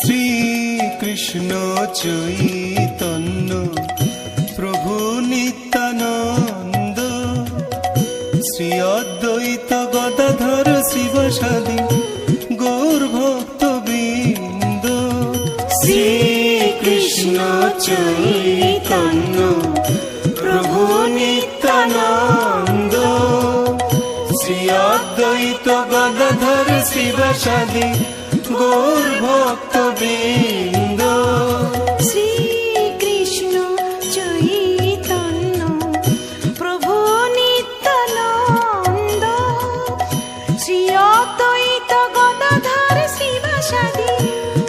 শ্রীকৃষ্ণ চৈতন্য প্রভু নিত্যানন্দ, শ্রী অদ্বৈত গদাধর শিবসাদী গৌর ভক্তবৃন্দ। শ্রীকৃষ্ণ চৈতন্য প্রভু নিত্যানন্দ, শ্রী অদ্বৈত গদাধর শিবসাদী গৌর ভক্তবৃন্দ। শ্রীকৃষ্ণ চৈতন্য প্রভু নিত্যানন্দ, শ্রী অদ্বৈত গদাধর শিবসাদী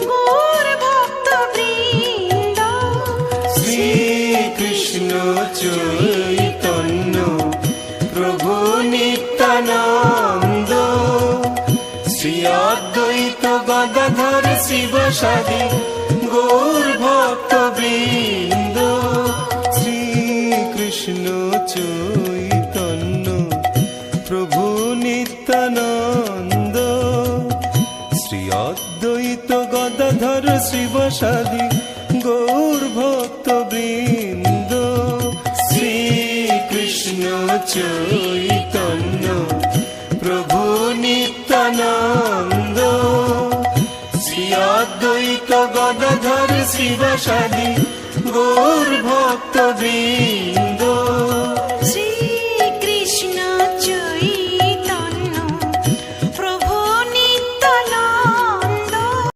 গৌর ভক্তবৃন্দ। শ্রীকৃষ্ণ চৈতন্য প্রভু নিত্যানন্দ, শ্রী অদ্বৈত গদাধর শিবসাদী গৌর ভক্তবৃন্দ। শ্রীকৃষ্ণ চৈতন্য প্রভু নিত্যানন্দ, শ্রী অদ্বৈত গদাধর শিবসাদী গৌর ভক্তবৃন্দ। শ্রীকৃষ্ণ চৈতন্য প্রভু নিত্যানন্দ, শ্রী অদ্বৈত গদাধর শিবসাদী গৌর ভক্তবৃন্দ। শ্রী